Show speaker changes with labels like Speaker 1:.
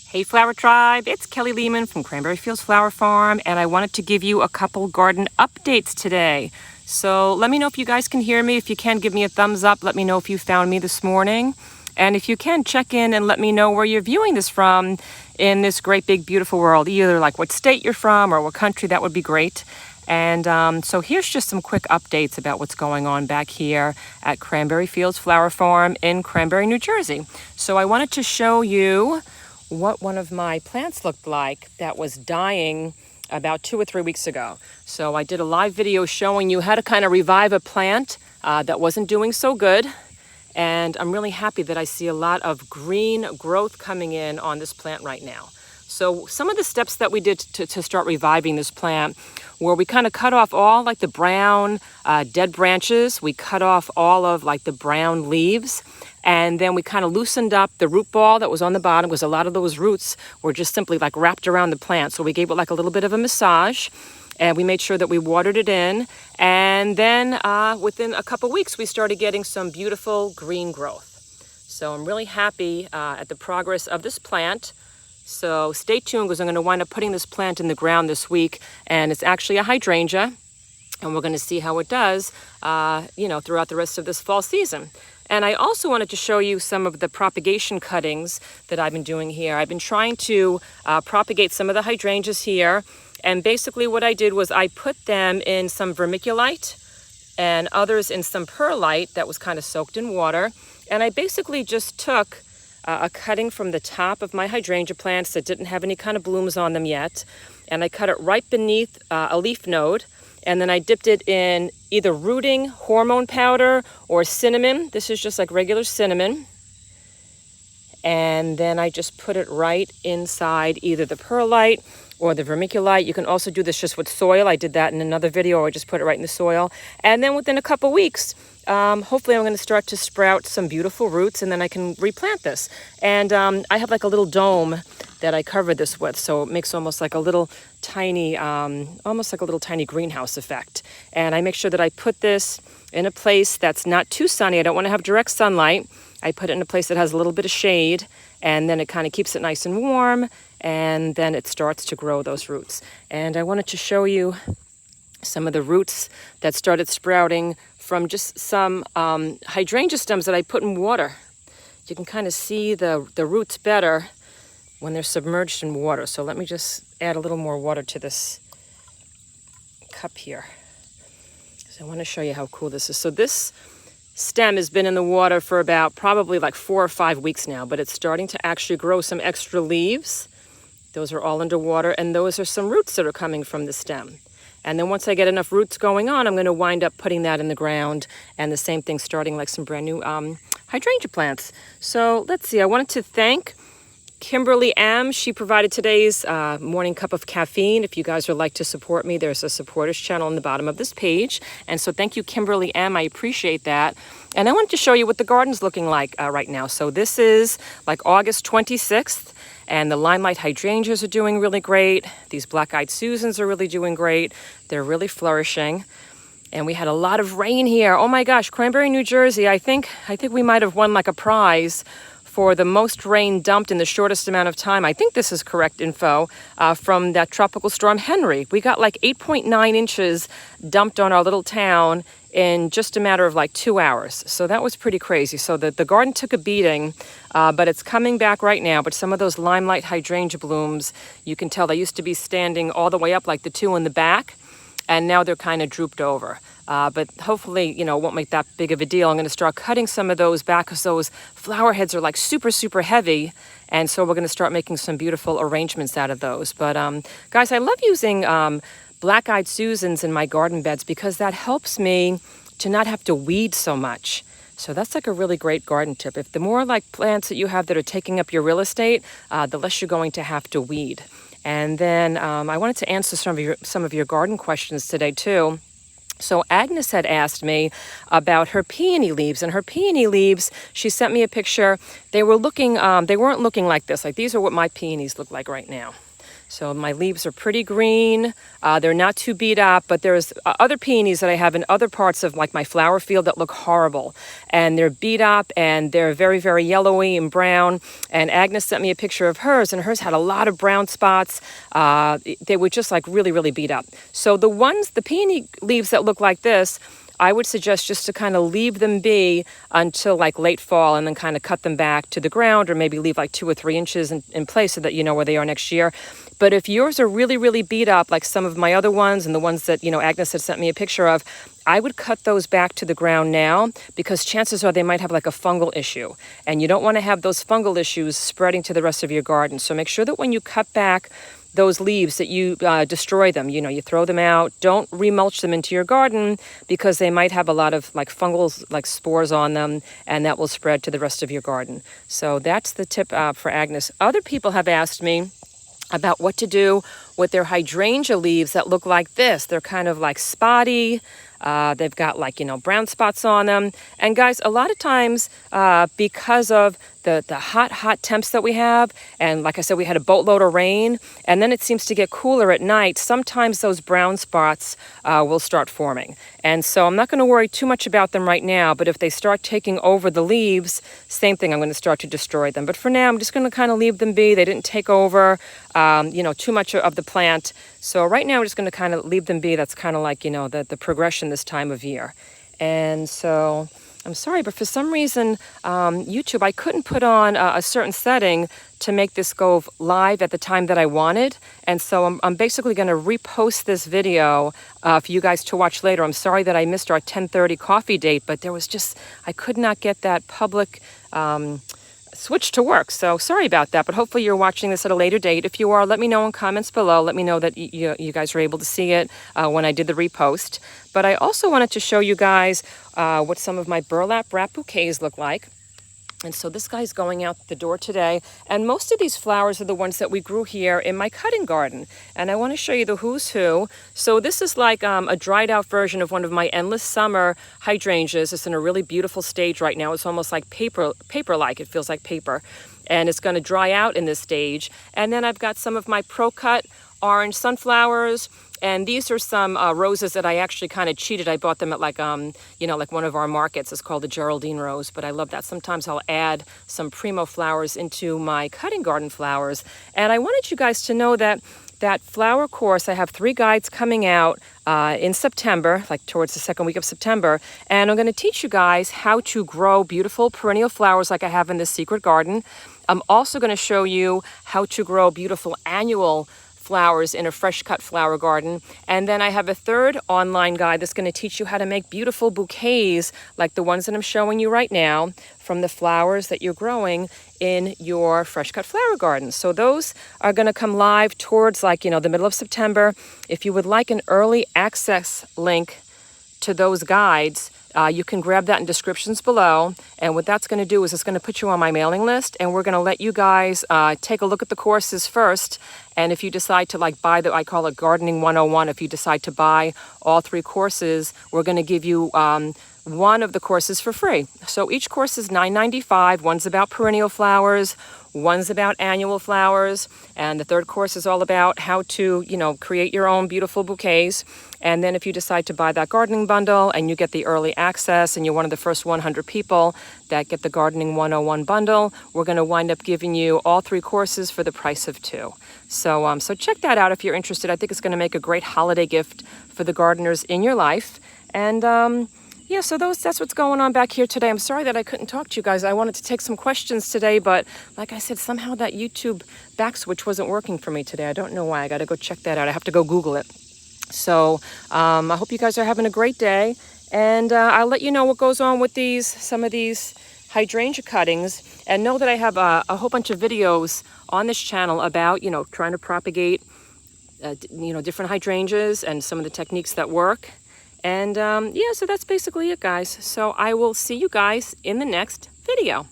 Speaker 1: Hey Flower Tribe, it's Kelly Lehman from Cranbury Fields Flower Farm, and I wanted to give you a couple garden updates today. So let me know if you guys can hear me. If you can, give me a thumbs up. Let me know if you found me this morning. And if you can, check in and let me know where you're viewing this from in this great big beautiful world. Either like what state you're from or what country, that would be great. And so here's just some quick updates about what's going on back here at Cranbury Fields Flower Farm in Cranbury, New Jersey. So I wanted to show you what one of my plants looked like that was dying about 2 or 3 weeks ago. So I did a live video showing you how to kind of revive a plant that wasn't doing so good. And I'm really happy that I see a lot of green growth coming in on this plant right now. So some of the steps that we did to start reviving this plant were we kind of cut off all like the brown dead branches. We cut off all of like the brown leaves. And then we kind of loosened up the root ball that was on the bottom because a lot of those roots were just simply like wrapped around the plant. So we gave it like a little bit of a massage and we made sure that we watered it in. And then within a couple weeks, we started getting some beautiful green growth. So I'm really happy at the progress of this plant. So stay tuned because I'm going to wind up putting this plant in the ground this week. And it's actually a hydrangea. And we're going to see how it does, throughout the rest of this fall season. And I also wanted to show you some of the propagation cuttings that I've been doing here. I've been trying to propagate some of the hydrangeas here. And basically what I did was I put them in some vermiculite and others in some perlite that was kind of soaked in water. And I basically just took a cutting from the top of my hydrangea plants that didn't have any kind of blooms on them yet. And I cut it right beneath a leaf node. And then I dipped it in either rooting hormone powder or cinnamon. This is just like regular cinnamon. And then I just put it right inside either the perlite or the vermiculite. You can also do this just with soil. I did that in another video, or just put it right in the soil. And then within a couple weeks, hopefully I'm going to start to sprout some beautiful roots, and then I can replant this. And I have like a little dome that I covered this with, so it makes almost like a little tiny greenhouse effect. And I make sure that I put this in a place that's not too sunny. I don't want to have direct sunlight. I put it in a place that has a little bit of shade, and then it kind of keeps it nice and warm, and then it starts to grow those roots. And I wanted to show you some of the roots that started sprouting from just some hydrangea stems that I put in water. You can kind of see the roots better when they're submerged in water. So let me just add a little more water to this cup here. So I want to show you how cool this is. So this stem has been in the water for about probably like 4 or 5 weeks now, but it's starting to actually grow some extra leaves. Those are all underwater, and those are some roots that are coming from the stem. And then once I get enough roots going on, I'm going to wind up putting that in the ground, and the same thing starting like some brand new hydrangea plants. So let's see, I wanted to thank Kimberly M. She provided today's morning cup of caffeine. If you guys would like to support me, there's a supporters channel on the bottom of this page. And so thank you, Kimberly M. I appreciate that. And I wanted to show you what the garden's looking like right now. So this is like August 26th. And the limelight hydrangeas are doing really great. These black-eyed Susans are really doing great. They're really flourishing. And we had a lot of rain here. Oh my gosh, Cranbury, New Jersey. I think we might have won like a prize for the most rain dumped in the shortest amount of time. I think this is correct info from that tropical storm Henry. We got like 8.9 inches dumped on our little town in just a matter of like 2 hours. So that was pretty crazy. So the garden took a beating, but it's coming back right now. But some of those limelight hydrangea blooms, you can tell they used to be standing all the way up like the two in the back, and now they're kind of drooped over. But hopefully, it won't make that big of a deal. I'm going to start cutting some of those back because those flower heads are like super, super heavy. And so we're going to start making some beautiful arrangements out of those. But guys, I love using black-eyed Susans in my garden beds because that helps me to not have to weed so much. So that's like a really great garden tip. If the more like plants that you have that are taking up your real estate, the less you're going to have to weed. And then I wanted to answer some of your garden questions today too. So Agnes had asked me about her peony leaves, and her peony leaves, she sent me a picture. They weren't looking like this. Like these are what my peonies look like right now. So my leaves are pretty green. They're not too beat up, but there's other peonies that I have in other parts of like my flower field that look horrible. And they're beat up and they're very, very yellowy and brown. And Agnes sent me a picture of hers, and hers had a lot of brown spots. They were just like really, really beat up. So the peony leaves that look like this, I would suggest just to kind of leave them be until like late fall, and then kind of cut them back to the ground, or maybe leave like 2 or 3 inches in place so that you know where they are next year. But if yours are really, really beat up, like some of my other ones and the ones that, Agnes had sent me a picture of, I would cut those back to the ground now, because chances are they might have like a fungal issue, and you don't want to have those fungal issues spreading to the rest of your garden. So make sure that when you cut back those leaves that you destroy them, you throw them out. Don't remulch them into your garden, because they might have a lot of like fungal like spores on them, and that will spread to the rest of your garden. So that's the tip for Agnes. Other people have asked me about what to do with their hydrangea leaves that look like this. They're kind of like spotty. They've got like, brown spots on them. And guys, a lot of times because of the hot temps that we have, and like I said, we had a boatload of rain, and then it seems to get cooler at night, sometimes those brown spots will start forming. And so I'm not going to worry too much about them right now, but if they start taking over the leaves, same thing, I'm going to start to destroy them. But for now, I'm just going to kind of leave them be. They didn't take over, too much of the plant. So right now, we're just going to kind of leave them be. That's kind of like, the progression this time of year. And so I'm sorry, but for some reason, YouTube, I couldn't put on a certain setting to make this go live at the time that I wanted. And so I'm basically going to repost this video for you guys to watch later. I'm sorry that I missed our 10:30 coffee date, but I could not get that public switch to work. So sorry about that, but hopefully you're watching this at a later date. If you are, let me know in comments below. Let me know that you guys were able to see it when I did the repost. But I also wanted to show you guys what some of my burlap wrap bouquets look like. And so this guy's going out the door today. And most of these flowers are the ones that we grew here in my cutting garden. And I want to show you the who's who. So this is like a dried out version of one of my endless summer hydrangeas. It's in a really beautiful stage right now. It's almost like paper-like. It feels like paper. And it's going to dry out in this stage. And then I've got some of my pro-cut orange sunflowers. And these are some roses that I actually kind of cheated. I bought them at like one of our markets. It's called the Geraldine Rose, but I love that. Sometimes I'll add some primo flowers into my cutting garden flowers. And I wanted you guys to know that flower course, I have 3 guides coming out in September, like towards the second week of September. And I'm going to teach you guys how to grow beautiful perennial flowers like I have in this secret garden. I'm also going to show you how to grow beautiful annual flowers in a fresh cut flower garden. And then I have a 3rd online guide that's going to teach you how to make beautiful bouquets like the ones that I'm showing you right now from the flowers that you're growing in your fresh cut flower garden. So those are going to come live towards the middle of September. If you would like an early access link to those guides, you can grab that in descriptions below. And what that's going to do is it's going to put you on my mailing list, and we're going to let you guys take a look at the courses first. And if you decide to buy I call it Gardening 101, if you decide to buy all 3 courses, we're going to give you one of the courses for free. So each course is $9.95. One's about perennial flowers, one's about annual flowers, and the 3rd course is all about how to, create your own beautiful bouquets. And then if you decide to buy that gardening bundle and you get the early access and you're one of the first 100 people that get the Gardening 101 bundle, we're going to wind up giving you all 3 courses for the price of 2. So check that out if you're interested. I think it's going to make a great holiday gift for the gardeners in your life. And yeah, so that's what's going on back here today. I'm sorry that I couldn't talk to you guys. I wanted to take some questions today, but like I said, somehow that YouTube back switch wasn't working for me today. I don't know why. I got to go check that out. I have to go Google it. So I hope you guys are having a great day. And I'll let you know what goes on with some of these hydrangea cuttings. And know that I have a whole bunch of videos on this channel about, trying to propagate, different hydrangeas and some of the techniques that work. And yeah, so that's basically it, guys. So I will see you guys in the next video.